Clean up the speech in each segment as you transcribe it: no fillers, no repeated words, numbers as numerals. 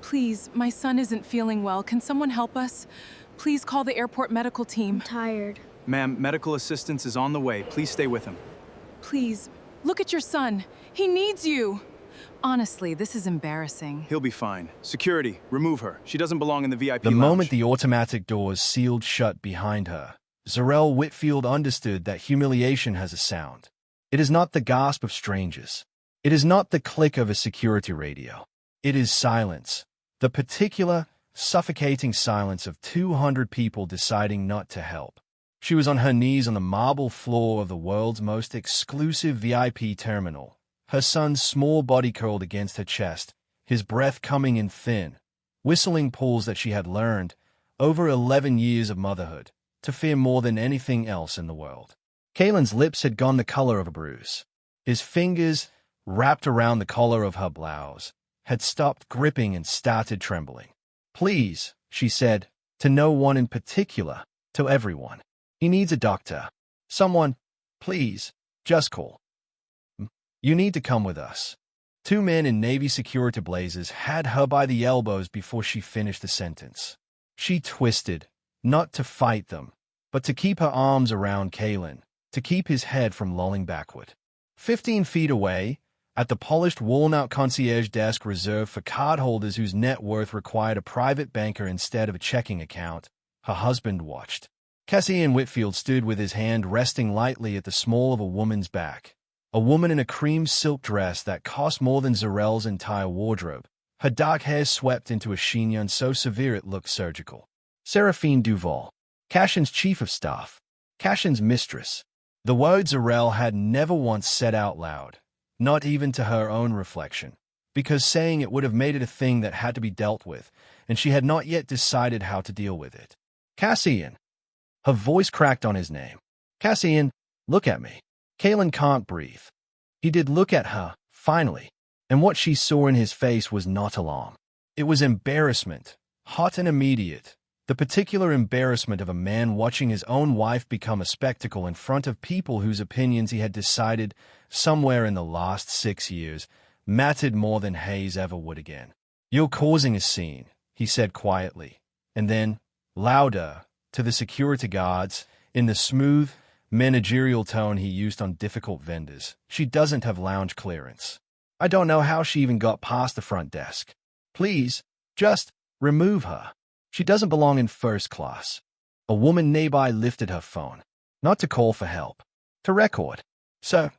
Please, my son isn't feeling well. Can someone help us? Please call the airport medical team. Tired. Ma'am, medical assistance is on the way. Please stay with him. Please, look at your son. He needs you. Honestly, this is embarrassing. He'll be fine. Security, remove her. She doesn't belong in the VIP The lounge. moment the automatic doors sealed shut behind her, Zarel Whitfield understood that humiliation has a sound. It is not the gasp of strangers. It is not the click of a security radio. It is silence. The particular, suffocating silence of 200 people deciding not to help. She was on her knees on the marble floor of the world's most exclusive VIP terminal, her son's small body curled against her chest, his breath coming in thin, whistling pulls that she had learned, over 11 years of motherhood, to fear more than anything else in the world. Kaylin's lips had gone the color of a bruise. His fingers, wrapped around the collar of her blouse, had stopped gripping and started trembling. "Please," she said, to no one in particular, to everyone. "He needs a doctor. Someone, please, just call. You need to come with us." Two men in Navy security blazers had her by the elbows before she finished the sentence. She twisted, not to fight them, but to keep her arms around Kaylin, to keep his head from lolling backward. 15 feet away, at the polished walnut concierge desk reserved for cardholders whose net worth required a private banker instead of a checking account, her husband watched. Cassian Whitfield stood with his hand resting lightly at the small of a woman's back. A woman in a cream silk dress that cost more than Zarel's entire wardrobe, her dark hair swept into a chignon so severe it looked surgical. Seraphine Duval, Cashin's chief of staff, Cashin's mistress. The words Zarel had never once said out loud, not even to her own reflection, because saying it would have made it a thing that had to be dealt with, and she had not yet decided how to deal with it. "Cassian." Her voice cracked on his name. "Cassian, look at me." Kaylin can't breathe. He did look at her, finally, and what she saw in his face was not alarm. It was embarrassment, hot and immediate, the particular embarrassment of a man watching his own wife become a spectacle in front of people whose opinions he had decided, somewhere in the last 6 years, mattered more than Hayes ever would again. "You're causing a scene," he said quietly, and then, louder, to the security guards, in the smooth, managerial tone he used on difficult vendors. "She doesn't have lounge clearance. I don't know how she even got past the front desk. Please, just remove her. She doesn't belong in first class." A woman nearby lifted her phone, not to call for help, to record. "Sir,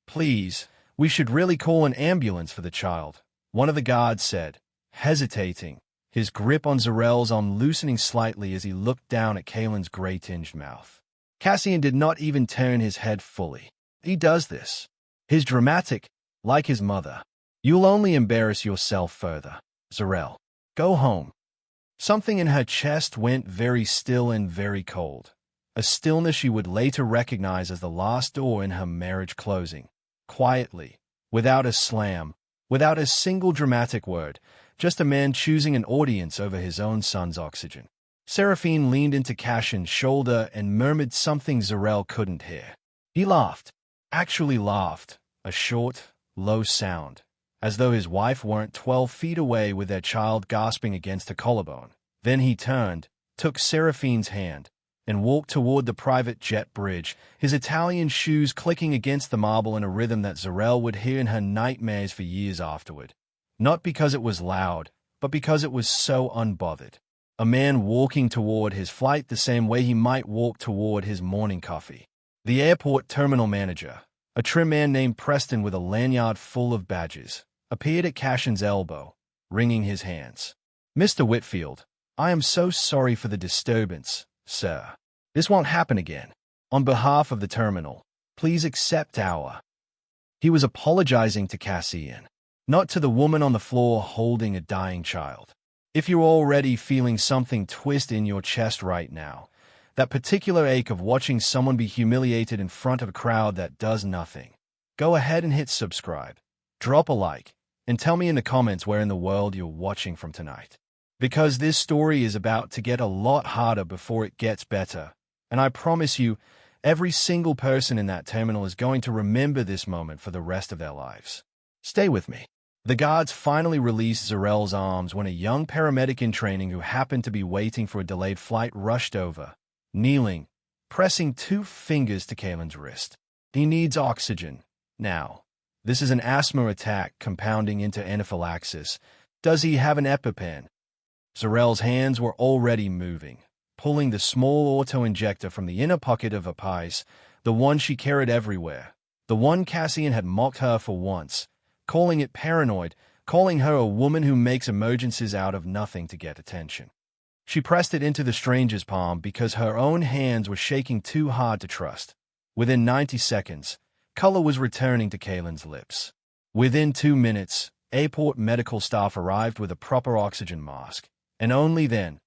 please, we should really call an ambulance for the child," one of the guards said, hesitating, his grip on Zarel's arm loosening slightly as he looked down at Kaylin's gray-tinged mouth. Cassian did not even turn his head fully. He does this. He's dramatic, like his mother. "You'll only embarrass yourself further, Zarel. Go home." Something in her chest went very still and very cold, a stillness she would later recognize as the last door in her marriage closing. Quietly, without a slam, without a single dramatic word, just a man choosing an audience over his own son's oxygen. Seraphine leaned into Cashin's shoulder and murmured something Zarel couldn't hear. He laughed, actually laughed, a short, low sound, as though his wife weren't 12 feet away with their child gasping against her collarbone. Then he turned, took Seraphine's hand, and walked toward the private jet bridge, his Italian shoes clicking against the marble in a rhythm that Zarel would hear in her nightmares for years afterward. Not because it was loud, but because it was so unbothered. A man walking toward his flight the same way he might walk toward his morning coffee. The airport terminal manager, a trim man named Preston with a lanyard full of badges, appeared at Cashin's elbow, wringing his hands. "Mr. Whitfield, I am so sorry for the disturbance, sir. This won't happen again. On behalf of the terminal, please accept our..." He was apologizing to Cassian, not to the woman on the floor holding a dying child. If you're already feeling something twist in your chest right now, that particular ache of watching someone be humiliated in front of a crowd that does nothing, go ahead and hit subscribe, drop a like, and tell me in the comments where in the world you're watching from tonight. Because this story is about to get a lot harder before it gets better, and I promise you, every single person in that terminal is going to remember this moment for the rest of their lives. Stay with me. The guards finally released Zarel's arms when a young paramedic in training who happened to be waiting for a delayed flight rushed over, kneeling, pressing 2 fingers to Kalen's wrist. He needs oxygen. Now. This is an asthma attack compounding into anaphylaxis. Does he have an EpiPen? Zarel's hands were already moving, pulling the small auto-injector from the inner pocket of her piece, the one she carried everywhere, the one Cassian had mocked her for once, calling it paranoid, calling her a woman who makes emergencies out of nothing to get attention. She pressed it into the stranger's palm because her own hands were shaking too hard to trust. Within 90 seconds, color was returning to Kalen's lips. Within 2 minutes, airport medical staff arrived with a proper oxygen mask. And only then,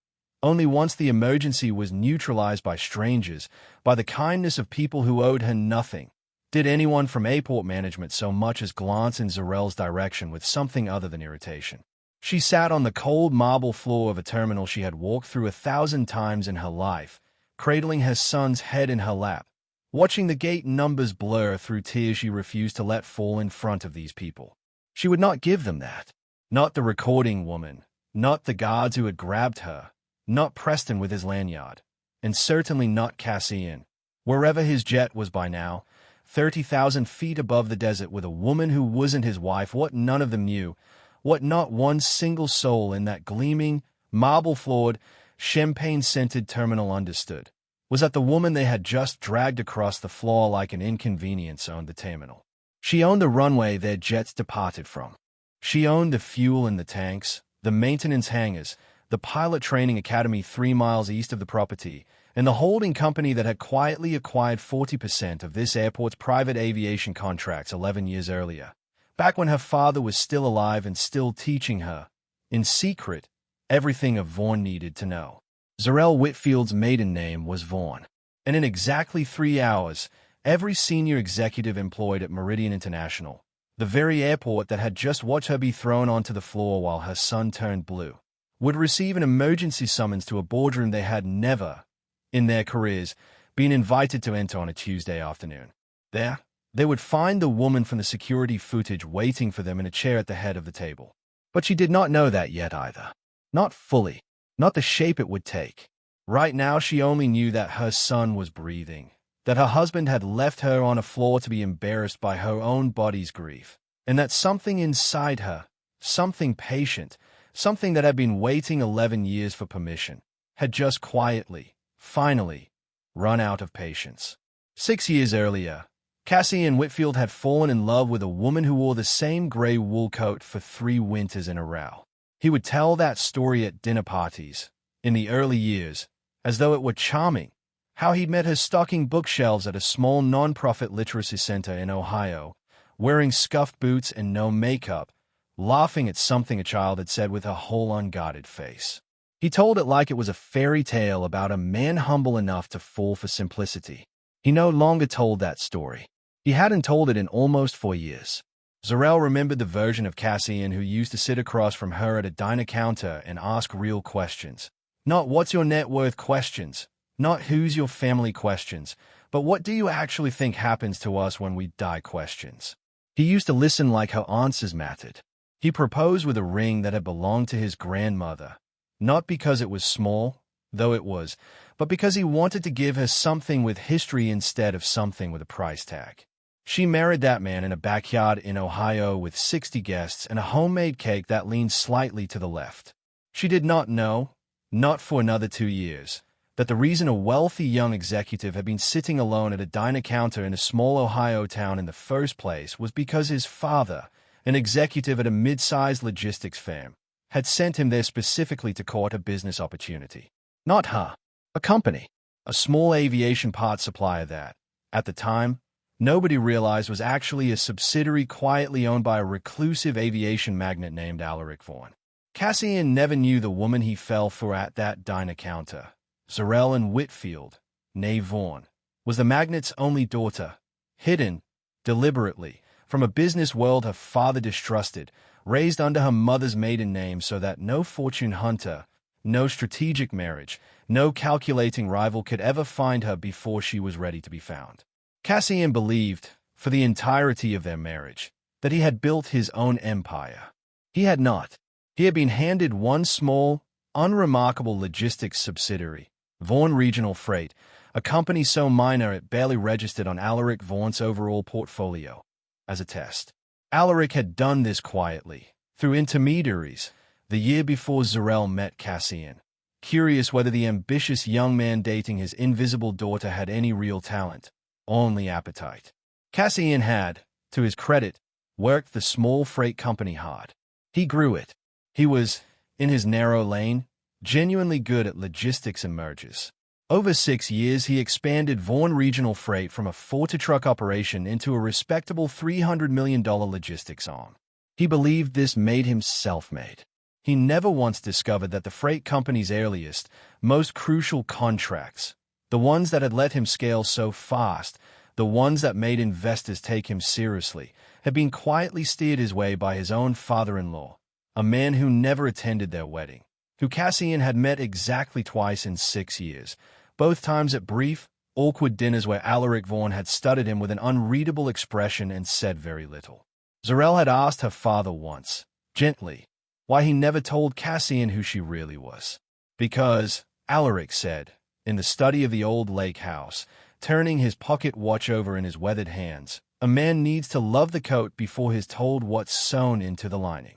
only once the emergency was neutralized by strangers, by the kindness of people who owed her nothing, did anyone from airport management so much as glance in Zarel's direction with something other than irritation. She sat on the cold marble floor of a terminal she had walked through 1,000 times in her life, cradling her son's head in her lap, watching the gate numbers blur through tears she refused to let fall in front of these people. She would not give them that. Not the recording woman, not the guards who had grabbed her, not Preston with his lanyard, and certainly not Cassian, wherever his jet was by now, 30,000 feet above the desert with a woman who wasn't his wife. What none of them knew, what not one single soul in that gleaming, marble-floored, champagne-scented terminal understood, was that the woman they had just dragged across the floor like an inconvenience owned the terminal. She owned the runway their jets departed from. She owned the fuel in the tanks, the maintenance hangars, the pilot training academy 3 miles east of the property, and the holding company that had quietly acquired 40% of this airport's private aviation contracts 11 years earlier, back when her father was still alive and still teaching her, in secret, everything a Vaughn needed to know. Zarel Whitfield's maiden name was Vaughn, and in exactly 3 hours, every senior executive employed at Meridian International, the very airport that had just watched her be thrown onto the floor while her son turned blue, would receive an emergency summons to a boardroom they had never, in their careers, been invited to enter on a Tuesday afternoon. There, they would find the woman from the security footage waiting for them in a chair at the head of the table. But she did not know that yet either. Not fully. Not the shape it would take. Right now she only knew that her son was breathing, that her husband had left her on a floor to be embarrassed by her own body's grief, and that something inside her, something patient, something that had been waiting 11 years for permission, had just quietly, finally, run out of patience. 6 years earlier, Cassian Whitfield had fallen in love with a woman who wore the same gray wool coat for 3 winters in a row. He would tell that story at dinner parties, in the early years, as though it were charming, how he'd met her stocking bookshelves at a small non-profit literacy center in Ohio, wearing scuffed boots and no makeup, laughing at something a child had said with a whole unguarded face. He told it like it was a fairy tale about a man humble enough to fall for simplicity. He no longer told that story. He hadn't told it in almost 4 years. Zarel remembered the version of Cassian who used to sit across from her at a diner counter and ask real questions. Not what's your net worth questions, not who's your family questions, but what do you actually think happens to us when we die questions. He used to listen like her answers mattered. He proposed with a ring that had belonged to his grandmother, not because it was small, though it was, but because he wanted to give her something with history instead of something with a price tag. She married that man in a backyard in Ohio with 60 guests and a homemade cake that leaned slightly to the left. She did not know, not for another 2 years, that the reason a wealthy young executive had been sitting alone at a diner counter in a small Ohio town in the first place was because his father, an executive at a mid-sized logistics firm, had sent him there specifically to court a business opportunity. Not her, a company, a small aviation parts supplier that, at the time, nobody realized was actually a subsidiary quietly owned by a reclusive aviation magnate named Alaric Vaughn. Cassian never knew the woman he fell for at that diner counter. Zarel and Whitfield, née Vaughn, was the magnate's only daughter, hidden, deliberately, from a business world her father distrusted, raised under her mother's maiden name so that no fortune hunter, no strategic marriage, no calculating rival could ever find her before she was ready to be found. Cassian believed, for the entirety of their marriage, that he had built his own empire. He had not. He had been handed one small, unremarkable logistics subsidiary, Vaughan Regional Freight, a company so minor it barely registered on Alaric Vaughan's overall portfolio. As a test, Alaric had done this quietly, through intermediaries, the year before Zarel met Cassian, curious whether the ambitious young man dating his invisible daughter had any real talent, only appetite. Cassian had, to his credit, worked the small freight company hard. He grew it. He was, in his narrow lane, genuinely good at logistics and mergers. Over 6 years, he expanded Vaughan Regional Freight from a 4-truck operation into a respectable $300 million logistics arm. He believed this made him self-made. He never once discovered that the freight company's earliest, most crucial contracts, the ones that had let him scale so fast, the ones that made investors take him seriously, had been quietly steered his way by his own father-in-law, a man who never attended their wedding, who Cassian had met exactly twice in 6 years, both times at brief, awkward dinners where Alaric Vaughan had studied him with an unreadable expression and said very little. Zarel had asked her father once, gently, why he never told Cassian who she really was. Because, Alaric said, in the study of the old lake house, turning his pocket watch over in his weathered hands, a man needs to love the coat before he's told what's sewn into the lining.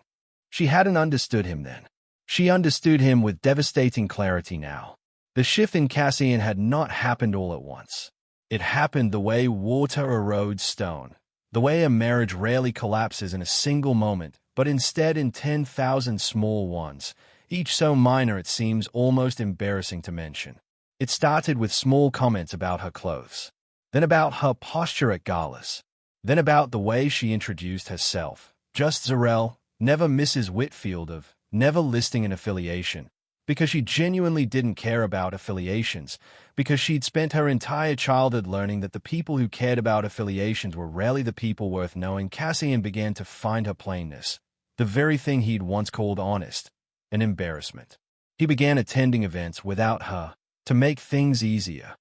She hadn't understood him then. She understood him with devastating clarity now. The shift in Cassian had not happened all at once. It happened the way water erodes stone, the way a marriage rarely collapses in a single moment, but instead in 10,000 small ones, each so minor it seems almost embarrassing to mention. It started with small comments about her clothes, then about her posture at galas, then about the way she introduced herself. Just Zarel, never Mrs. Whitfield of, never listing an affiliation, because she genuinely didn't care about affiliations, because she'd spent her entire childhood learning that the people who cared about affiliations were rarely the people worth knowing. Cassian began to find her plainness, the very thing he'd once called honest, an embarrassment. He began attending events without her, to make things easier.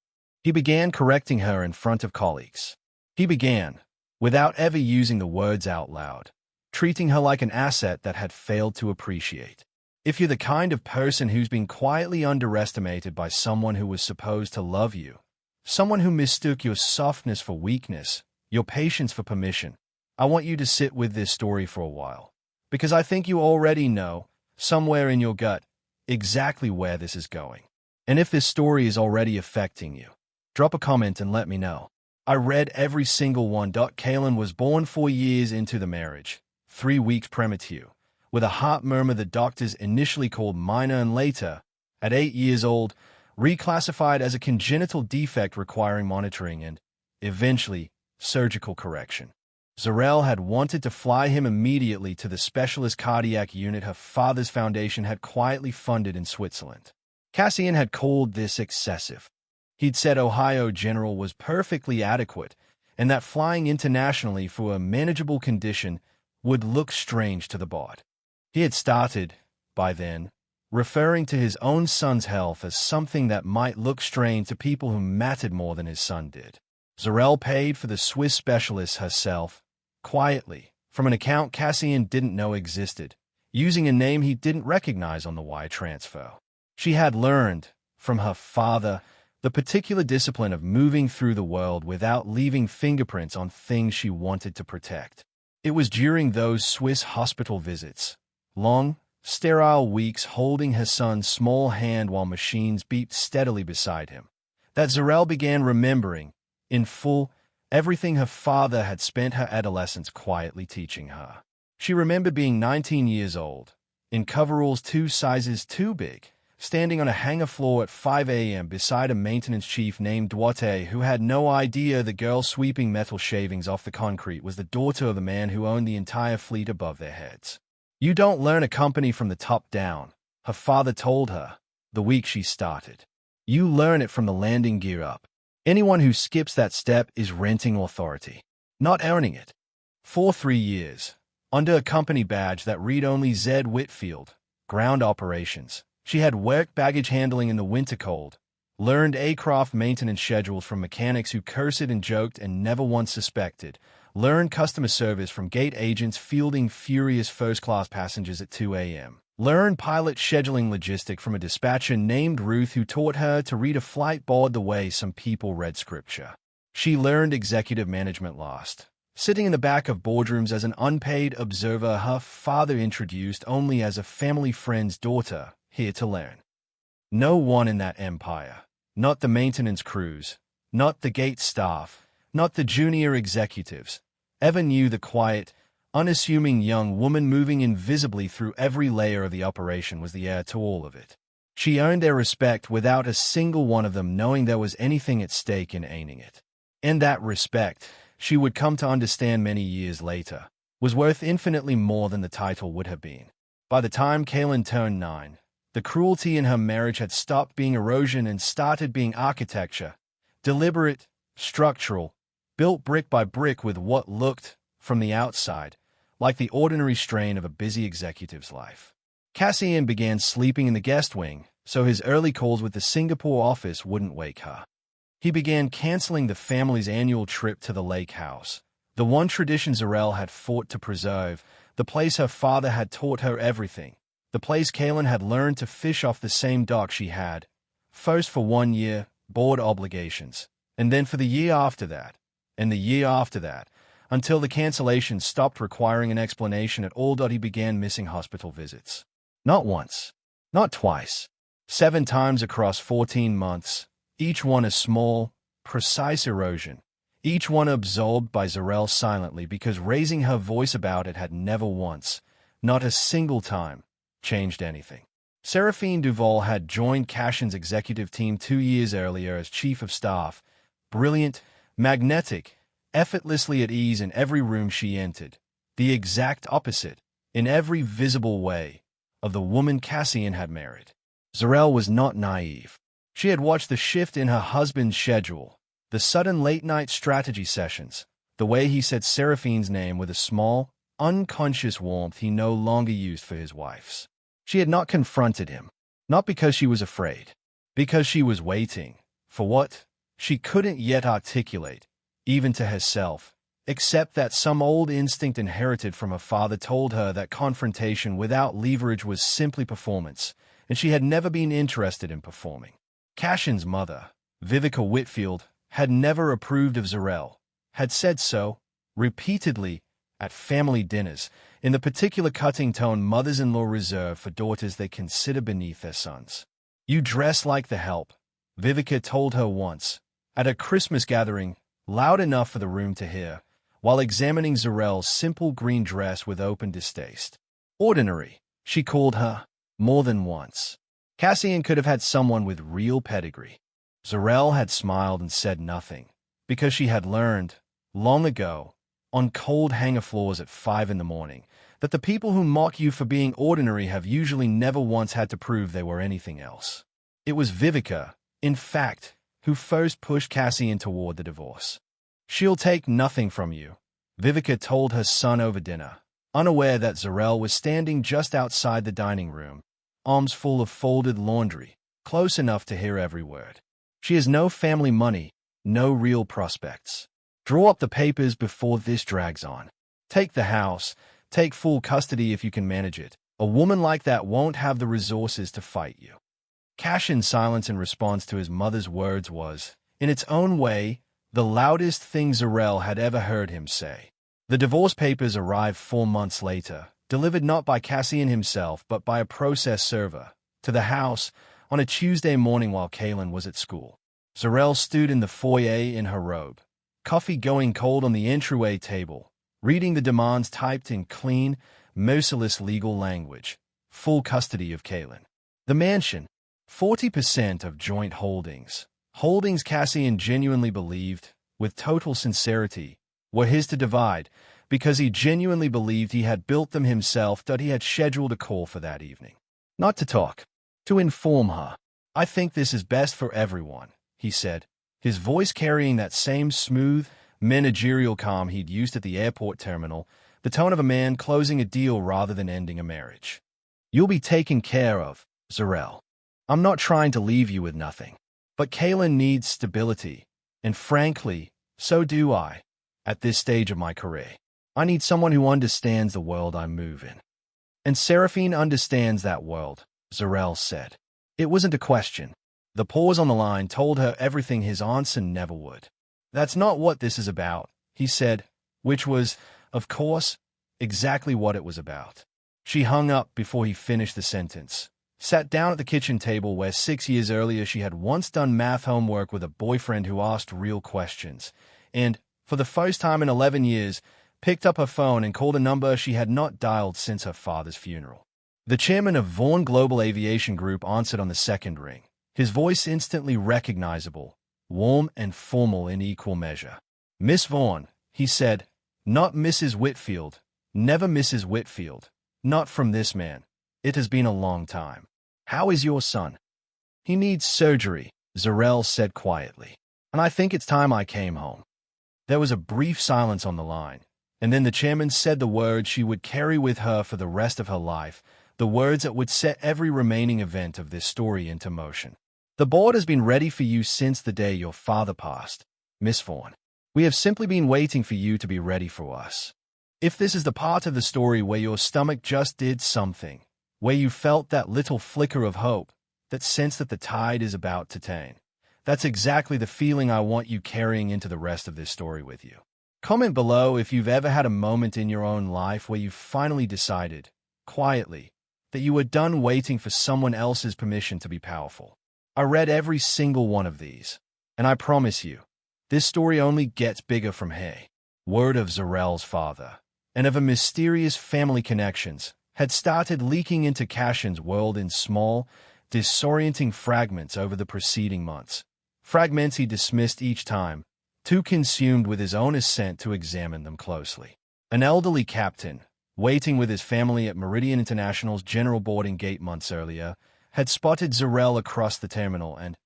He began correcting her in front of colleagues. He began, without ever using the words out loud, treating her like an asset that had failed to appreciate. If you're the kind of person who's been quietly underestimated by someone who was supposed to love you, someone who mistook your softness for weakness, your patience for permission, I want you to sit with this story for a while. Because I think you already know, somewhere in your gut, exactly where this is going. And if this story is already affecting you, drop a comment and let me know. I read every single one. Kaylin was born 4 years into the marriage, 3 weeks premature, with a heart murmur the doctors initially called minor and later, at 8 years old, reclassified as a congenital defect requiring monitoring and, eventually, surgical correction. Zarel had wanted to fly him immediately to the specialist cardiac unit her father's foundation had quietly funded in Switzerland. Cassian had called this excessive. He'd said Ohio General was perfectly adequate, and that flying internationally for a manageable condition would look strange to the bod. He had started, by then, referring to his own son's health as something that might look strange to people who mattered more than his son did. Zarel paid for the Swiss specialist herself, quietly, from an account Cassian didn't know existed, using a name he didn't recognize on the wire transfer. She had learned, from her father, the particular discipline of moving through the world without leaving fingerprints on things she wanted to protect. It was during those Swiss hospital visits, long, sterile weeks holding her son's small hand while machines beeped steadily beside him, that Zarel began remembering, in full, everything her father had spent her adolescence quietly teaching her. She remembered being 19 years old, in coveralls 2 sizes too big, standing on a hangar floor at 5 a.m. beside a maintenance chief named Duarte who had no idea the girl sweeping metal shavings off the concrete was the daughter of the man who owned the entire fleet above their heads. You don't learn a company from the top down, her father told her, the week she started. You learn it from the landing gear up. Anyone who skips that step is renting authority, not earning it. For 3 years, under a company badge that read only Z. Whitfield, ground operations, she had worked baggage handling in the winter cold, learned aircraft maintenance schedules from mechanics who cursed and joked and never once suspected, Learn customer service from gate agents fielding furious first-class passengers at 2 a.m. Learn pilot scheduling logistic from a dispatcher named Ruth who taught her to read a flight board the way some people read scripture. She learned executive management last, sitting in the back of boardrooms as an unpaid observer her father introduced only as a family friend's daughter, here to learn. No one in that empire, not the maintenance crews, not the gate staff, not the junior executives, ever knew the quiet, unassuming young woman moving invisibly through every layer of the operation was the heir to all of it. She earned their respect without a single one of them knowing there was anything at stake in owning it. And that respect, she would come to understand many years later, was worth infinitely more than the title would have been. By the time Kaylin turned 9, the cruelty in her marriage had stopped being erosion and started being architecture, deliberate, structural, built brick by brick with what looked, from the outside, like the ordinary strain of a busy executive's life. Cassian began sleeping in the guest wing, so his early calls with the Singapore office wouldn't wake her. He began canceling the family's annual trip to the lake house, the one tradition Zarel had fought to preserve, the place her father had taught her everything, the place Kaylin had learned to fish off the same dock she had, first for 1 year, board obligations, and then for the year after that, and the year after that, until the cancellation stopped requiring an explanation at all. He began missing hospital visits. Not once, not twice, 7 times across 14 months, each one a small, precise erosion, each one absorbed by Zarel silently because raising her voice about it had never once, not a single time, changed anything. Seraphine Duval had joined Cashin's executive team 2 years earlier as chief of staff, brilliant, magnetic, effortlessly at ease in every room she entered, the exact opposite, in every visible way, of the woman Cassian had married. Zarel was not naive. She had watched the shift in her husband's schedule, the sudden late-night strategy sessions, the way he said Seraphine's name with a small, unconscious warmth he no longer used for his wife's. She had not confronted him, not because she was afraid, because she was waiting for what she couldn't yet articulate, even to herself, except that some old instinct inherited from her father told her that confrontation without leverage was simply performance, and she had never been interested in performing. Cashin's mother, Vivica Whitfield, had never approved of Zarel, had said so, repeatedly, at family dinners, in the particular cutting tone mothers-in-law reserve for daughters they consider beneath their sons. "You dress like the help," Vivica told her once, at a Christmas gathering, loud enough for the room to hear, while examining Zarel's simple green dress with open distaste. Ordinary, she called her, more than once. Cassian could have had someone with real pedigree. Zarel had smiled and said nothing, because she had learned, long ago, on cold hangar floors at 5 in the morning, that the people who mock you for being ordinary have usually never once had to prove they were anything else. It was Vivica, in fact, who first pushed Cassian toward the divorce. "She'll take nothing from you," Vivica told her son over dinner, unaware that Zarel was standing just outside the dining room, arms full of folded laundry, close enough to hear every word. "She has no family money, no real prospects. Draw up the papers before this drags on. Take the house, take full custody if you can manage it. A woman like that won't have the resources to fight you." Cashin's silence in response to his mother's words was, in its own way, the loudest thing Zarel had ever heard him say. The divorce papers arrived 4 months later, delivered not by Cassian himself but by a process server, to the house, on a Tuesday morning while Kaylin was at school. Zarel stood in the foyer in her robe, coffee going cold on the entryway table, reading the demands typed in clean, merciless legal language. Full custody of Kaylin. The mansion, 40% of joint holdings. Holdings Cassian genuinely believed, with total sincerity, were his to divide, because he genuinely believed he had built them himself. He had scheduled a call for that evening. Not to talk, to inform her. "I think this is best for everyone," he said, his voice carrying that same smooth, managerial calm he'd used at the airport terminal, the tone of a man closing a deal rather than ending a marriage. "You'll be taken care of, Zarel. I'm not trying to leave you with nothing. But Kaylin needs stability, and frankly, so do I. at this stage of my career. I need someone who understands the world I move in. And Seraphine understands that world, Zarel said. It wasn't a question. The pause on the line told her everything his answer never would. That's not what this is about, he said, which was, of course, exactly what it was about. She hung up before he finished the sentence, sat down at the kitchen table where 6 years earlier she had once done math homework with a boyfriend who asked real questions, and, for the first time in 11 years, picked up her phone and called a number she had not dialed since her father's funeral. The chairman of Vaughn Global Aviation Group answered on the second ring, his voice instantly recognizable, warm and formal in equal measure. "Miss Vaughn," he said, "not Mrs. Whitfield, never Mrs. Whitfield, not from this man. It has been a long time. How is your son?" "He needs surgery," Zarel said quietly, "and I think it's time I came home." There was a brief silence on the line, and then the chairman said the words she would carry with her for the rest of her life, the words that would set every remaining event of this story into motion. "The board has been ready for you since the day your father passed, Miss Vaughn. We have simply been waiting for you to be ready for us. If this is the part of the story where your stomach just did something, where you felt that little flicker of hope, that sense that the tide is about to turn, that's exactly the feeling I want you carrying into the rest of this story with you. Comment below if you've ever had a moment in your own life where you finally decided, quietly, that you were done waiting for someone else's permission to be powerful. I read every single one of these, and I promise you, this story only gets bigger from here." Word of Zarel's father, and of her mysterious family connections, had started leaking into Cashin's world in small, disorienting fragments over the preceding months. Fragments he dismissed each time, too consumed with his own ascent to examine them closely. An elderly captain, waiting with his family at Meridian International's general boarding gate months earlier, had spotted Zarel across the terminal and,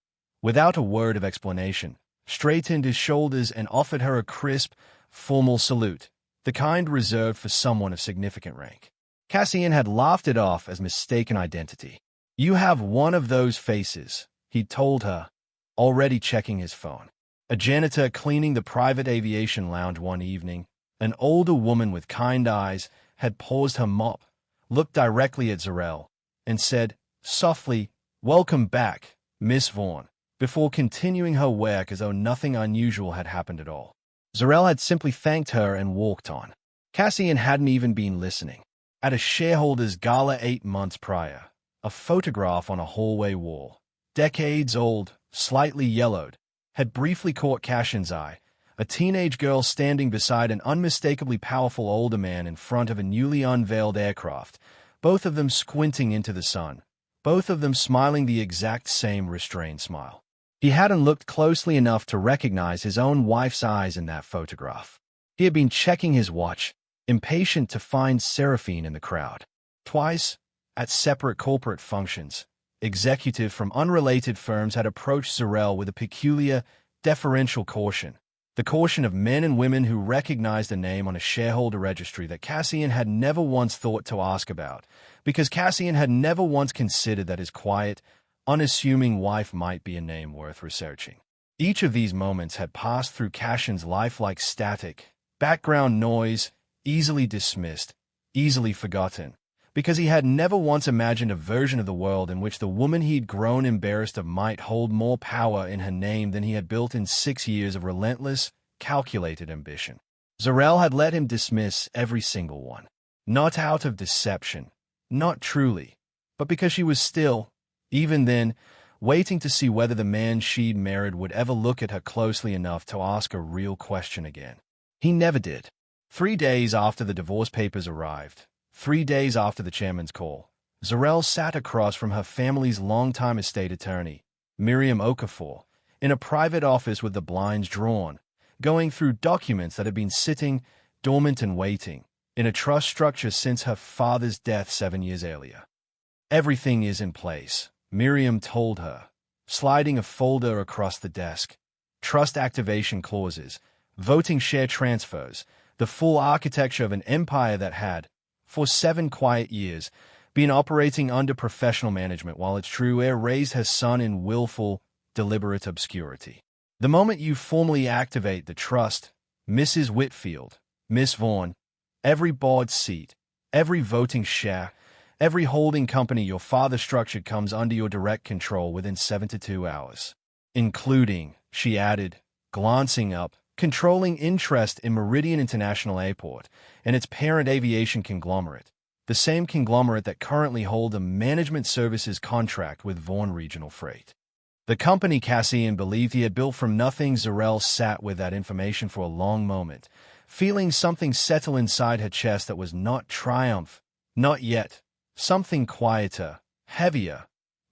without a word of explanation, straightened his shoulders and offered her a crisp, formal salute, the kind reserved for someone of significant rank. Cassian had laughed it off as mistaken identity. "You have one of those faces," he'd told her, already checking his phone. A janitor cleaning the private aviation lounge one evening, an older woman with kind eyes, had paused her mop, looked directly at Zarel, and said, softly, "Welcome back, Miss Vaughn," before continuing her work as though nothing unusual had happened at all. Zarel had simply thanked her and walked on. Cassian hadn't even been listening. At a shareholders' gala 8 months prior, a photograph on a hallway wall, decades old, slightly yellowed, had briefly caught Cashin's eye, a teenage girl standing beside an unmistakably powerful older man in front of a newly unveiled aircraft, both of them squinting into the sun, both of them smiling the exact same restrained smile. He hadn't looked closely enough to recognize his own wife's eyes in that photograph. He had been checking his watch, impatient to find Seraphine in the crowd. Twice, at separate corporate functions, executives from unrelated firms had approached Zarel with a peculiar, deferential caution, the caution of men and women who recognized a name on a shareholder registry that Cassian had never once thought to ask about, because Cassian had never once considered that his quiet, unassuming wife might be a name worth researching. Each of these moments had passed through Cashin's life like static, background noise, easily dismissed, easily forgotten, because he had never once imagined a version of the world in which the woman he'd grown embarrassed of might hold more power in her name than he had built in 6 years of relentless, calculated ambition. Zarel had let him dismiss every single one. Not out of deception, not truly, but because she was still, even then, waiting to see whether the man she'd married would ever look at her closely enough to ask a real question again. He never did. 3 days after the divorce papers arrived, 3 days after the chairman's call, Zarel sat across from her family's longtime estate attorney, Miriam Okafor, in a private office with the blinds drawn, going through documents that had been sitting, dormant and waiting, in a trust structure since her father's death 7 years earlier. "Everything is in place," Miriam told her, sliding a folder across the desk. "Trust activation clauses, voting share transfers, the full architecture of an empire that had, for 7 quiet years, been operating under professional management while its true heir raised her son in willful, deliberate obscurity. The moment you formally activate the trust, Mrs. Whitfield, Miss Vaughn, every board seat, every voting share, every holding company your father structured comes under your direct control within 72 hours. Including, she added, glancing up, controlling interest in Meridian International Airport and its parent aviation conglomerate, the same conglomerate that currently hold a management services contract with Vaughan Regional Freight. The company Cassian believed he had built from nothing. Zarel sat with that information for a long moment, feeling something settle inside her chest that was not triumph, not yet, something quieter, heavier,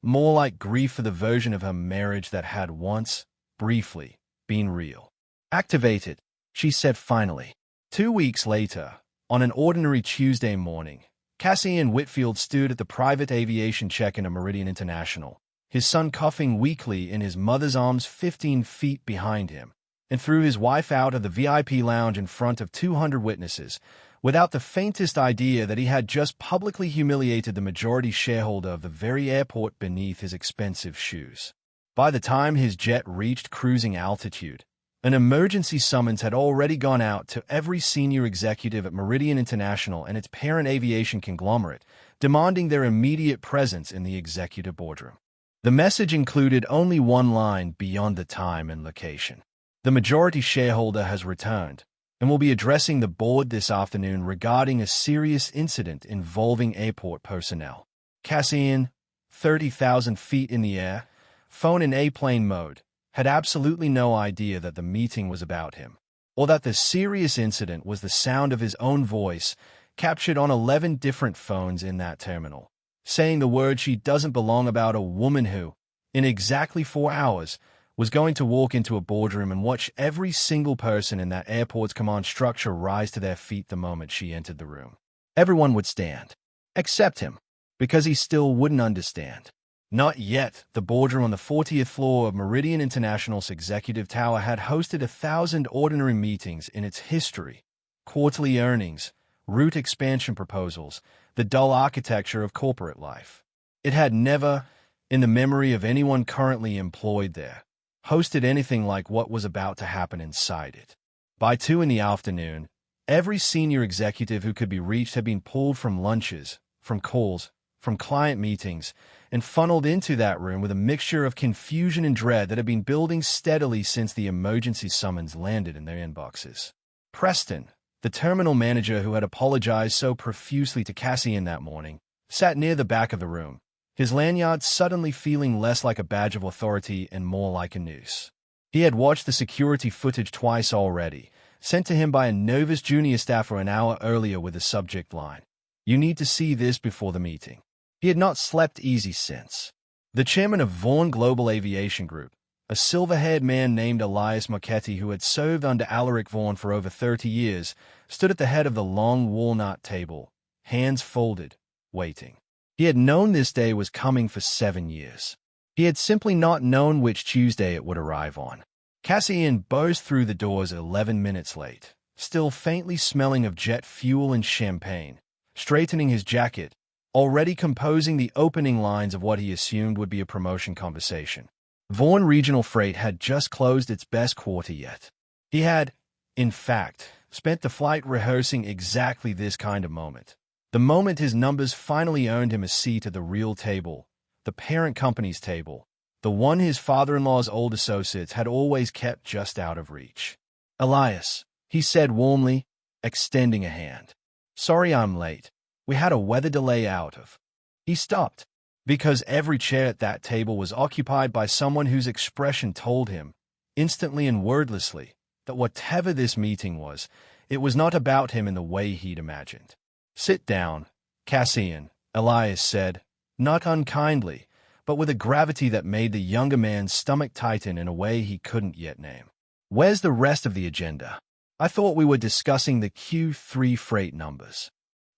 more like grief for the version of her marriage that had once, briefly, been real. Activate it, she said finally. 2 weeks later, on an ordinary Tuesday morning, Cassian Whitfield stood at the private aviation check-in of Meridian International, his son coughing weakly in his mother's arms 15 feet behind him, and threw his wife out of the VIP lounge in front of 200 witnesses, without the faintest idea that he had just publicly humiliated the majority shareholder of the very airport beneath his expensive shoes. By the time his jet reached cruising altitude, an emergency summons had already gone out to every senior executive at Meridian International and its parent aviation conglomerate, demanding their immediate presence in the executive boardroom. The message included only one line beyond the time and location. The majority shareholder has returned and will be addressing the board this afternoon regarding a serious incident involving airport personnel. Cassian, 30,000 feet in the air, phone in A-plane mode, had absolutely no idea that the meeting was about him, or that the serious incident was the sound of his own voice captured on 11 different phones in that terminal, saying the word "she doesn't belong" about a woman who, in exactly 4 hours, was going to walk into a boardroom and watch every single person in that airport's command structure rise to their feet the moment she entered the room. Everyone would stand, except him, because he still wouldn't understand. Not yet. The boardroom on the 40th floor of Meridian International's executive tower had hosted 1,000 ordinary meetings in its history: quarterly earnings, route expansion proposals, the dull architecture of corporate life. It had never, in the memory of anyone currently employed there, hosted anything like what was about to happen inside it. By 2 in the afternoon, every senior executive who could be reached had been pulled from lunches, from calls, from client meetings, and funneled into that room with a mixture of confusion and dread that had been building steadily since the emergency summons landed in their inboxes. Preston, the terminal manager who had apologized so profusely to Cassian that morning, sat near the back of the room, his lanyard suddenly feeling less like a badge of authority and more like a noose. He had watched the security footage twice already, sent to him by a nervous junior staffer an hour earlier with the subject line, "You need to see this before the meeting." He had not slept easy since. The chairman of Vaughan Global Aviation Group, a silver-haired man named Elias Marchetti who had served under Alaric Vaughan for over 30 years, stood at the head of the long walnut table, hands folded, waiting. He had known this day was coming for 7 years. He had simply not known which Tuesday it would arrive on. Cassian burst through the doors 11 minutes late, still faintly smelling of jet fuel and champagne, straightening his jacket, already composing the opening lines of what he assumed would be a promotion conversation. Vaughan Regional Freight had just closed its best quarter yet. He had, in fact, spent the flight rehearsing exactly this kind of moment. The moment his numbers finally earned him a seat at the real table, the parent company's table, the one his father-in-law's old associates had always kept just out of reach. "Elias," he said warmly, extending a hand. "Sorry I'm late. We had a weather delay out of." He stopped, because every chair at that table was occupied by someone whose expression told him, instantly and wordlessly, that whatever this meeting was, it was not about him in the way he'd imagined. "Sit down, Cassian," Elias said, not unkindly, but with a gravity that made the younger man's stomach tighten in a way he couldn't yet name. "Where's the rest of the agenda? I thought we were discussing the Q3 freight numbers."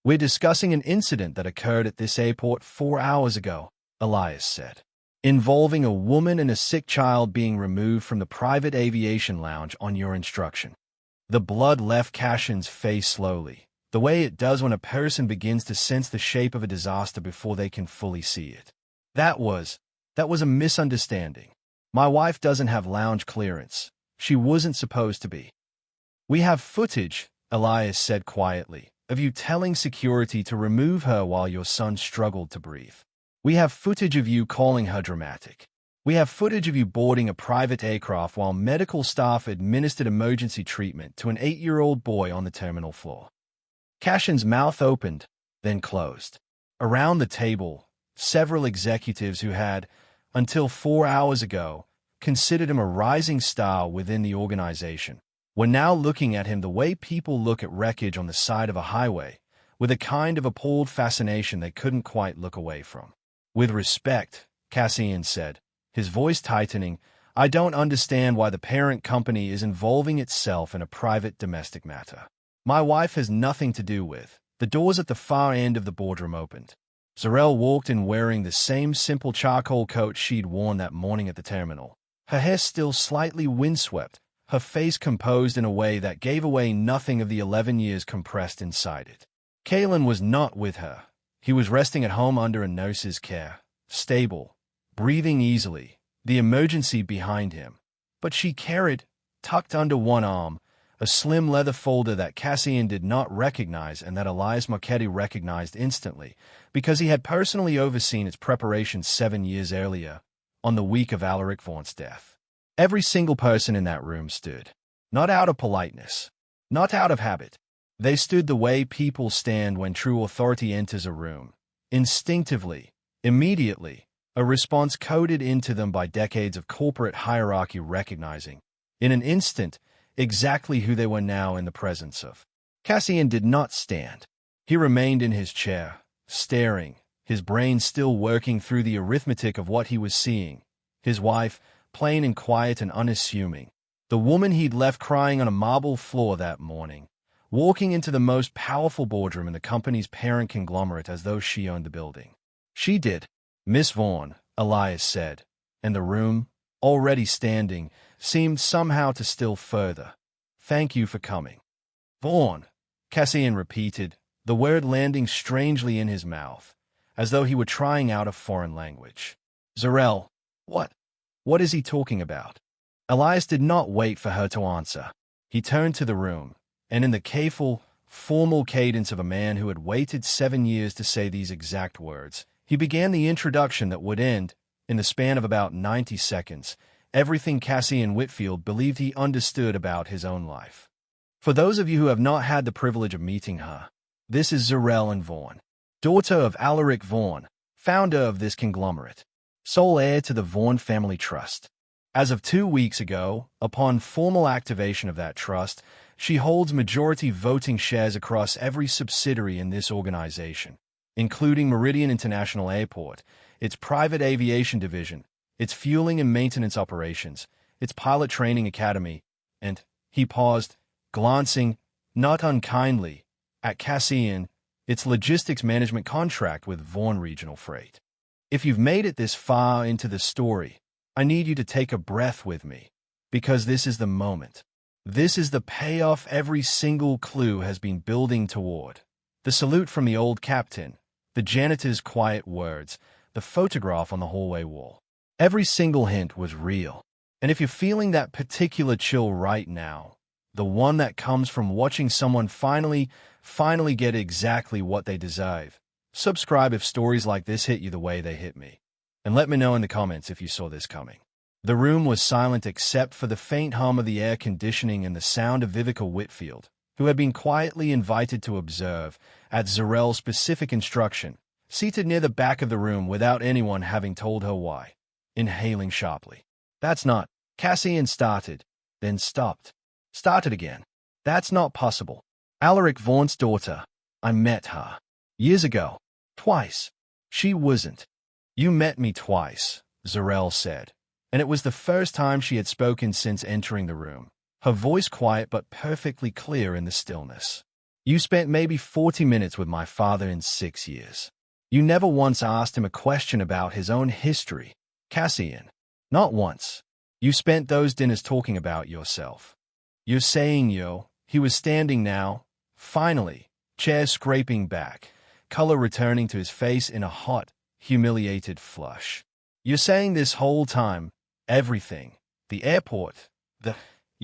"We're discussing an incident that occurred at this airport 4 hours ago," Elias said, "involving a woman and a sick child being removed from the private aviation lounge on your instruction." The blood left Cassian's face slowly, the way it does when a person begins to sense the shape of a disaster before they can fully see it. That was a misunderstanding. My wife doesn't have lounge clearance. She wasn't supposed to be." We have footage, Elias said quietly, of you telling security to remove her while your son struggled to breathe. We have footage of you calling her dramatic. We have footage of you boarding a private aircraft while medical staff administered emergency treatment to an 8-year-old boy on the terminal floor. Cashin's mouth opened, then closed. Around the table, several executives who had, until 4 hours ago, considered him a rising star within the organization, were now looking at him the way people look at wreckage on the side of a highway, with a kind of appalled fascination they couldn't quite look away from. With respect, Cassian said, his voice tightening, I don't understand why the parent company is involving itself in a private domestic matter. My wife has nothing to do with. The doors at the far end of the boardroom opened. Zarel walked in wearing the same simple charcoal coat she'd worn that morning at the terminal. Her hair still slightly windswept, her face composed in a way that gave away nothing of the 11 years compressed inside it. Kalen was not with her. He was resting at home under a nurse's care, stable, breathing easily, the emergency behind him. But she carried, tucked under one arm, a slim leather folder that Cassian did not recognize and that Elias Marchetti recognized instantly, because he had personally overseen its preparation 7 years earlier, on the week of Alaric Vaughn's death. Every single person in that room stood, not out of politeness, not out of habit. They stood the way people stand when true authority enters a room, instinctively, immediately, a response coded into them by decades of corporate hierarchy recognizing, in an instant, exactly who they were now in the presence of. Cassian did not stand. He remained in his chair, staring, his brain still working through the arithmetic of what he was seeing. His wife, plain and quiet and unassuming, the woman he'd left crying on a marble floor that morning, walking into the most powerful boardroom in the company's parent conglomerate as though she owned the building. She did. Miss Vaughn, Elias said, and the room, already standing, seemed somehow to still further. Thank you for coming. Vaughn, Cassian repeated, the word landing strangely in his mouth, as though he were trying out a foreign language. Zarel, what? What is he talking about? Elias did not wait for her to answer. He turned to the room, and in the careful, formal cadence of a man who had waited 7 years to say these exact words, he began the introduction that would end, in the span of about 90 seconds, everything Cassian Whitfield believed he understood about his own life. For those of you who have not had the privilege of meeting her, this is Zarel and Vaughn, daughter of Alaric Vaughan, founder of this conglomerate, sole heir to the Vaughan family trust. As of 2 weeks ago, upon formal activation of that trust, she holds majority voting shares across every subsidiary in this organization, including Meridian International Airport, its private aviation division, its fueling and maintenance operations, its pilot training academy, and, he paused, glancing, not unkindly, at Cassian, its logistics management contract with Vaughan Regional Freight. If you've made it this far into the story, I need you to take a breath with me, because this is the moment. This is the payoff every single clue has been building toward. The salute from the old captain, the janitor's quiet words, the photograph on the hallway wall. Every single hint was real. And if you're feeling that particular chill right now, the one that comes from watching someone finally get exactly what they deserve, subscribe if stories like this hit you the way they hit me. And let me know in the comments if you saw this coming. The room was silent except for the faint hum of the air conditioning and the sound of Vivica Whitfield, who had been quietly invited to observe, at Zarel's specific instruction, seated near the back of the room without anyone having told her why, inhaling sharply. That's not. Cassian started, then stopped. Started again. That's not possible. Alaric Vaughan's daughter. I met her. Years ago. Twice. She wasn't. You met me twice, Zarel said, and it was the first time she had spoken since entering the room, her voice quiet but perfectly clear in the stillness. You spent maybe 40 minutes with my father in 6 years. You never once asked him a question about his own history, Cassian. Not once. You spent those dinners talking about yourself. You're saying, he was standing now, finally, chair scraping back, color returning to his face in a hot, humiliated flush. You're saying this whole time, everything, the airport,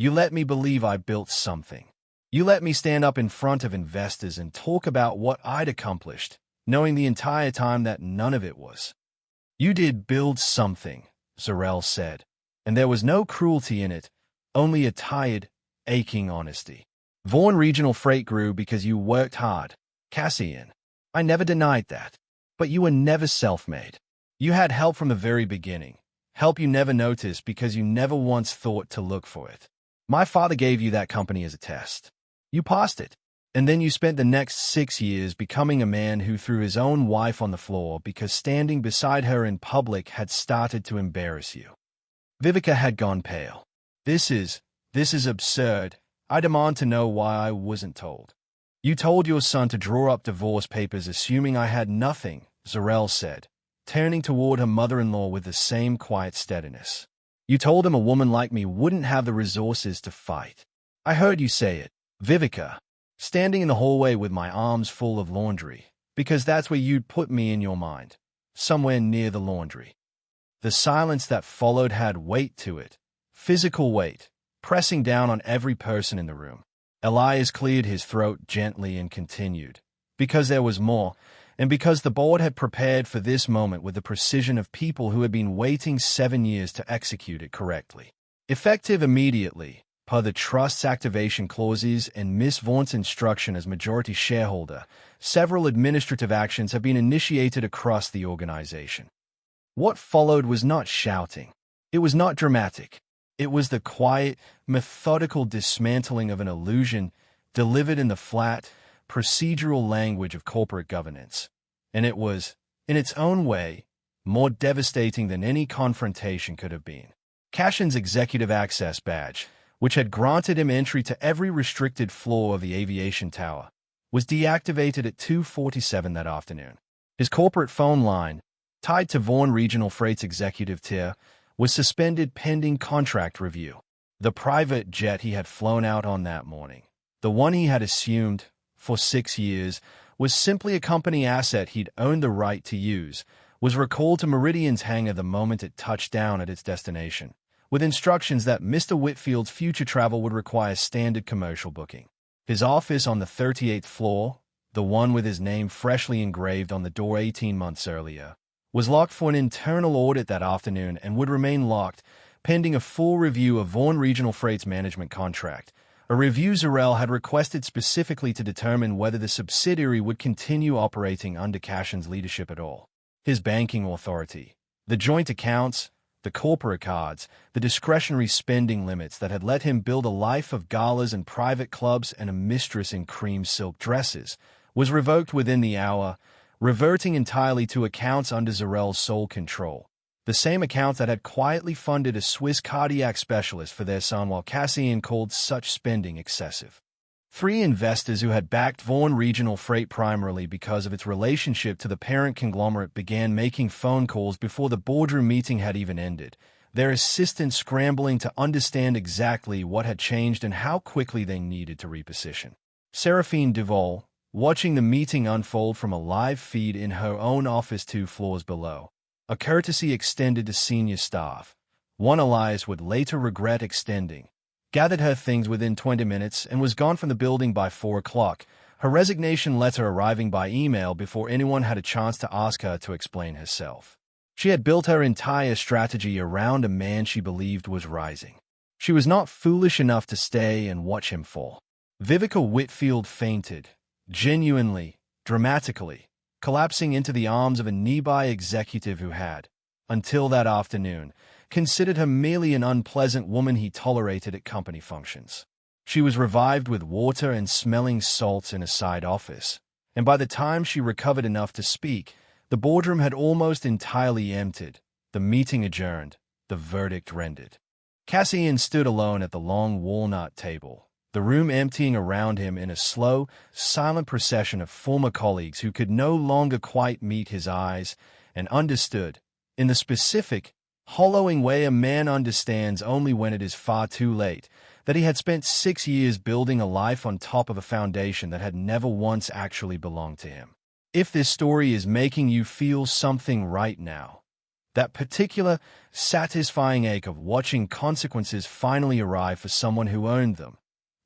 You let me believe I built something. You let me stand up in front of investors and talk about what I'd accomplished, knowing the entire time that none of it was. You did build something, Zarel said, and there was no cruelty in it, only a tired, aching honesty. Vaughn Regional Freight grew because you worked hard, Cassian. I never denied that. But you were never self-made. You had help from the very beginning, help you never noticed because you never once thought to look for it. My father gave you that company as a test. You passed it, and then you spent the next 6 years becoming a man who threw his own wife on the floor because standing beside her in public had started to embarrass you. Vivica had gone pale. This is absurd. I demand to know why I wasn't told. You told your son to draw up divorce papers assuming I had nothing, Zarel said, turning toward her mother-in-law with the same quiet steadiness. You told him a woman like me wouldn't have the resources to fight. I heard you say it, Vivica, standing in the hallway with my arms full of laundry, because that's where you'd put me in your mind, somewhere near the laundry. The silence that followed had weight to it, physical weight, pressing down on every person in the room. Elias cleared his throat gently and continued, because there was more, and because the board had prepared for this moment with the precision of people who had been waiting 7 years to execute it correctly. Effective immediately, per the trust's activation clauses and Miss Vaughn's instruction as majority shareholder, several administrative actions have been initiated across the organization. What followed was not shouting. It was not dramatic. It was the quiet, methodical dismantling of an illusion delivered in the flat, procedural language of corporate governance. And it was, in its own way, more devastating than any confrontation could have been. Cashin's executive access badge, which had granted him entry to every restricted floor of the aviation tower, was deactivated at 2:47 that afternoon. His corporate phone line, tied to Vaughn Regional Freight's executive tier, was suspended pending contract review. The private jet he had flown out on that morning, the one he had assumed for 6 years, was simply a company asset he'd owned the right to use, was recalled to Meridian's hangar the moment it touched down at its destination, with instructions that Mr. Whitfield's future travel would require standard commercial booking. His office on the 38th floor, the one with his name freshly engraved on the door 18 months earlier, was locked for an internal audit that afternoon and would remain locked, pending a full review of Vaughn Regional Freight's management contract, a review Zarel had requested specifically to determine whether the subsidiary would continue operating under Cashin's leadership at all. His banking authority, the joint accounts, the corporate cards, the discretionary spending limits that had let him build a life of galas and private clubs and a mistress in cream silk dresses, was revoked within the hour, reverting entirely to accounts under Zarel's sole control, the same accounts that had quietly funded a Swiss cardiac specialist for their son while Cassian called such spending excessive. 3 investors who had backed Vaughn Regional Freight primarily because of its relationship to the parent conglomerate began making phone calls before the boardroom meeting had even ended, their assistants scrambling to understand exactly what had changed and how quickly they needed to reposition. Seraphine Duval, watching the meeting unfold from a live feed in her own office 2 floors below, a courtesy extended to senior staff, one Elias would later regret extending, gathered her things within 20 minutes and was gone from the building by 4 o'clock, her resignation letter arriving by email before anyone had a chance to ask her to explain herself. She had built her entire strategy around a man she believed was rising. She was not foolish enough to stay and watch him fall. Vivica Whitfield fainted, genuinely, dramatically, collapsing into the arms of a nearby executive who had, until that afternoon, considered her merely an unpleasant woman he tolerated at company functions. She was revived with water and smelling salts in a side office, and by the time she recovered enough to speak, the boardroom had almost entirely emptied, the meeting adjourned, the verdict rendered. Cassian stood alone at the long walnut table, the room emptying around him in a slow, silent procession of former colleagues who could no longer quite meet his eyes and understood, in the specific, hollowing way a man understands only when it is far too late, that he had spent 6 years building a life on top of a foundation that had never once actually belonged to him. If this story is making you feel something right now, That particular satisfying ache of watching consequences finally arrive for someone who earned them.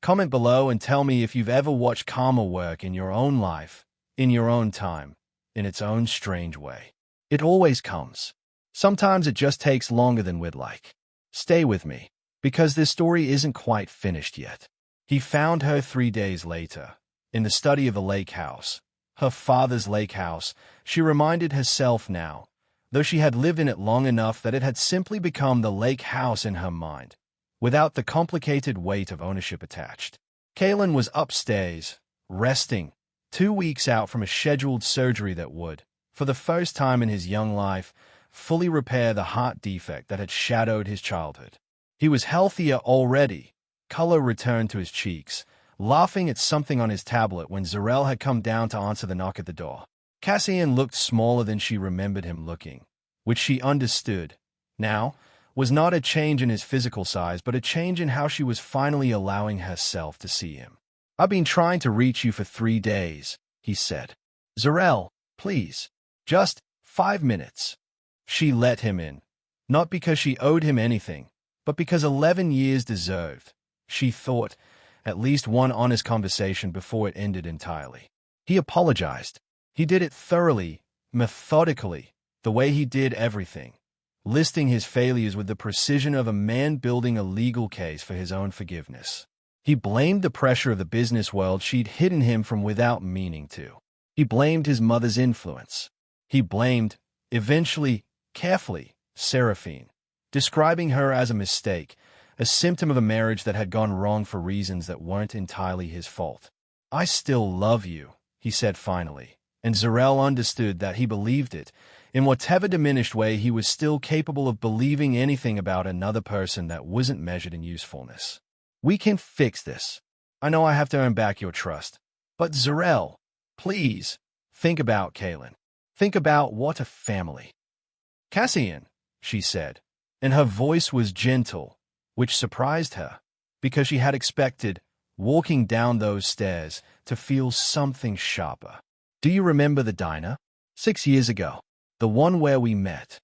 Comment below and tell me if you've ever watched karma work in your own life, in your own time, in its own strange way. It always comes. Sometimes it just takes longer than we'd like. Stay with me, because this story isn't quite finished yet. He found her 3 days later, in the study of a lake house. Her father's lake house, she reminded herself now, though she had lived in it long enough that it had simply become the lake house in her mind, without the complicated weight of ownership attached. Kaylin was upstairs, resting, 2 weeks out from a scheduled surgery that would, for the first time in his young life, fully repair the heart defect that had shadowed his childhood. He was healthier already. Color returned to his cheeks, laughing at something on his tablet when Zarel had come down to answer the knock at the door. Cassian looked smaller than she remembered him looking, which she understood, now, was not a change in his physical size, but a change in how she was finally allowing herself to see him. "I've been trying to reach you for 3 days," he said. "Zarel, please. Just 5 minutes." She let him in, not because she owed him anything, but because 11 years deserved, she thought, at least one honest conversation before it ended entirely. He apologized. He did it thoroughly, methodically, the way he did everything, listing his failures with the precision of a man building a legal case for his own forgiveness. He blamed the pressure of the business world she'd hidden him from without meaning to. He blamed his mother's influence. He blamed, eventually, carefully, Seraphine, describing her as a mistake, a symptom of a marriage that had gone wrong for reasons that weren't entirely his fault. "I still love you," he said finally, and Zarel understood that he believed it. In whatever diminished way, he was still capable of believing anything about another person that wasn't measured in usefulness. "We can fix this. I know I have to earn back your trust. But Zarel, please, think about Kaylin. Think about what a family." "Cassian," she said, and her voice was gentle, which surprised her, because she had expected, walking down those stairs, to feel something sharper. "Do you remember the diner? 6 years ago. The one where we met?"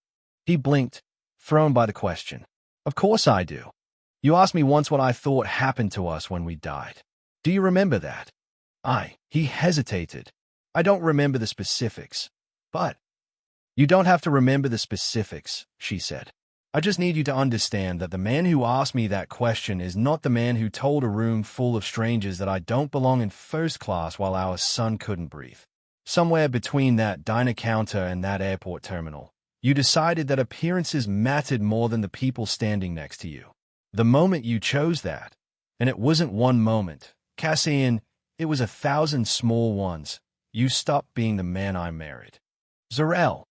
He blinked, thrown by the question. "Of course I do. You asked me once what I thought happened to us when we died. Do you remember that?" He hesitated. "I don't remember the specifics. But—" "You don't have to remember the specifics," she said. "I just need you to understand that the man who asked me that question is not the man who told a room full of strangers that I don't belong in first class while our son couldn't breathe. Somewhere between that diner counter and that airport terminal, you decided that appearances mattered more than the people standing next to you. The moment you chose that, and it wasn't one moment, Cassian, it was 1,000 small ones, you stopped being the man I married." "Zarel,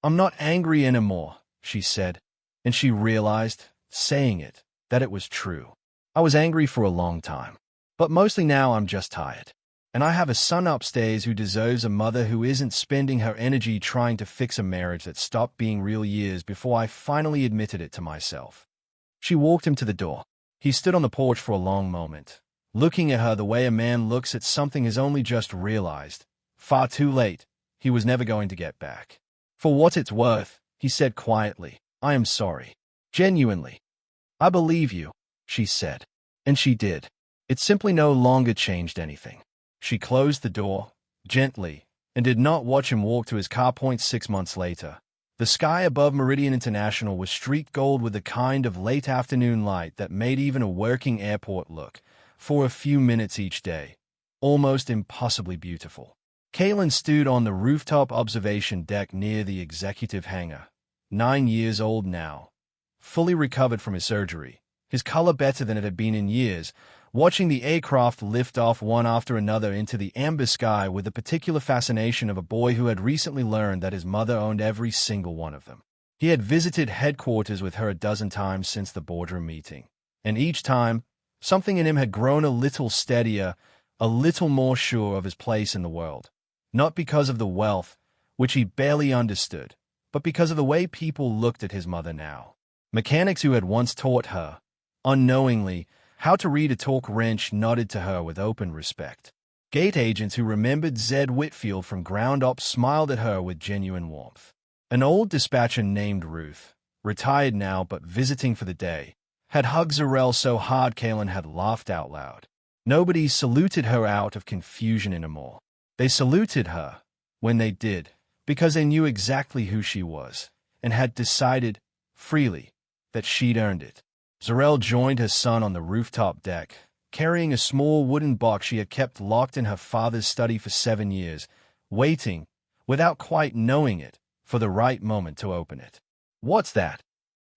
I'm not angry anymore," she said, and she realized, saying it, that it was true. "I was angry for a long time, but mostly now I'm just tired. And I have a son upstairs who deserves a mother who isn't spending her energy trying to fix a marriage that stopped being real years before I finally admitted it to myself." She walked him to the door. He stood on the porch for a long moment, looking at her the way a man looks at something he's only just realized, far too late, he was never going to get back. "For what it's worth," he said quietly, "I am sorry. Genuinely." "I believe you," she said. And she did. It simply no longer changed anything. She closed the door, gently, and did not watch him walk to his car. 6 months later, the sky above Meridian International was streaked gold with the kind of late afternoon light that made even a working airport look, for a few minutes each day, almost impossibly beautiful. Kaylin stood on the rooftop observation deck near the executive hangar, 9 years old now, fully recovered from his surgery, his color better than it had been in years, watching the aircraft lift off one after another into the amber sky with the particular fascination of a boy who had recently learned that his mother owned every single one of them. He had visited headquarters with her a dozen times since the boardroom meeting, and each time, something in him had grown a little steadier, a little more sure of his place in the world. Not because of the wealth, which he barely understood, but because of the way people looked at his mother now. Mechanics who had once taught her, unknowingly, how to read a torque wrench nodded to her with open respect. Gate agents who remembered Zed Whitfield from ground up smiled at her with genuine warmth. An old dispatcher named Ruth, retired now but visiting for the day, had hugged Zarel so hard Kaylin had laughed out loud. Nobody saluted her out of confusion anymore. They saluted her, when they did, because they knew exactly who she was, and had decided, freely, that she'd earned it. Zarel joined her son on the rooftop deck, carrying a small wooden box she had kept locked in her father's study for 7 years, waiting, without quite knowing it, for the right moment to open it. "What's that?"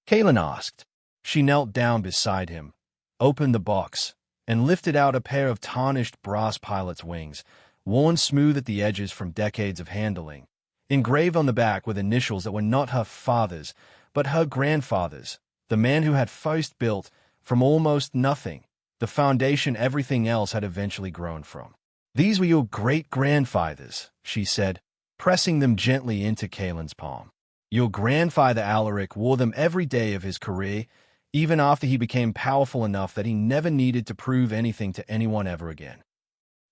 Kaylin asked. She knelt down beside him, opened the box, and lifted out a pair of tarnished brass pilot's wings, worn smooth at the edges from decades of handling, engraved on the back with initials that were not her father's, but her grandfather's, the man who had first built, from almost nothing, the foundation everything else had eventually grown from. "These were your great-grandfathers," she said, pressing them gently into Kaylin's palm. "Your grandfather Alaric wore them every day of his career, even after he became powerful enough that he never needed to prove anything to anyone ever again."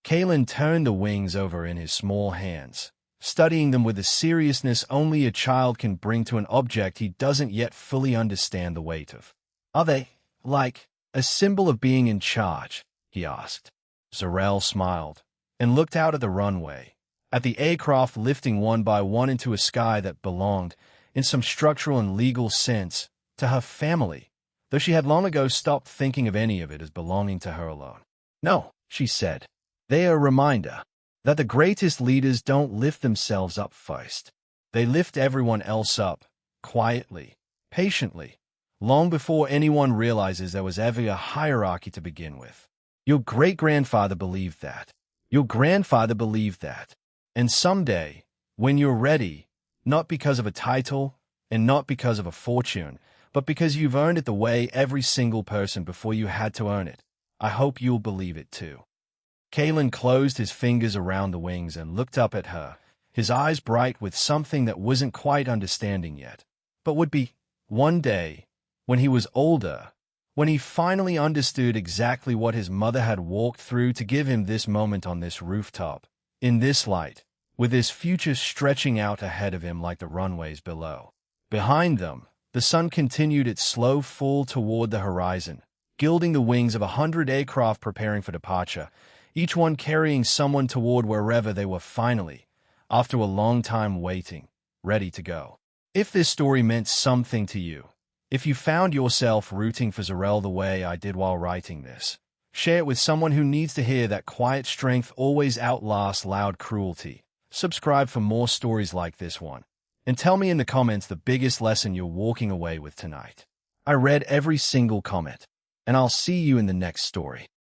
Kaylin turned the wings over in his small hands, studying them with the seriousness only a child can bring to an object he doesn't yet fully understand the weight of. "Are they, like, a symbol of being in charge?" he asked. Zarel smiled, and looked out at the runway, at the aircraft lifting one by one into a sky that belonged, in some structural and legal sense, to her family, though she had long ago stopped thinking of any of it as belonging to her alone. "No," she said. "They are a reminder that the greatest leaders don't lift themselves up first. They lift everyone else up, quietly, patiently, long before anyone realizes there was ever a hierarchy to begin with. Your great-grandfather believed that. Your grandfather believed that. And someday, when you're ready, not because of a title and not because of a fortune, but because you've earned it the way every single person before you had to earn it, I hope you'll believe it too." Kaylin closed his fingers around the wings and looked up at her, his eyes bright with something that wasn't quite understanding yet, but would be, one day, when he was older, when he finally understood exactly what his mother had walked through to give him this moment on this rooftop, in this light, with his future stretching out ahead of him like the runways below. Behind them, the sun continued its slow fall toward the horizon, gilding the wings of 100 aircraft preparing for departure, each one carrying someone toward wherever they were finally, after a long time waiting, ready to go. If this story meant something to you, if you found yourself rooting for Zarel the way I did while writing this, share it with someone who needs to hear that quiet strength always outlasts loud cruelty. Subscribe for more stories like this one. And tell me in the comments the biggest lesson you're walking away with tonight. I read every single comment, and I'll see you in the next story.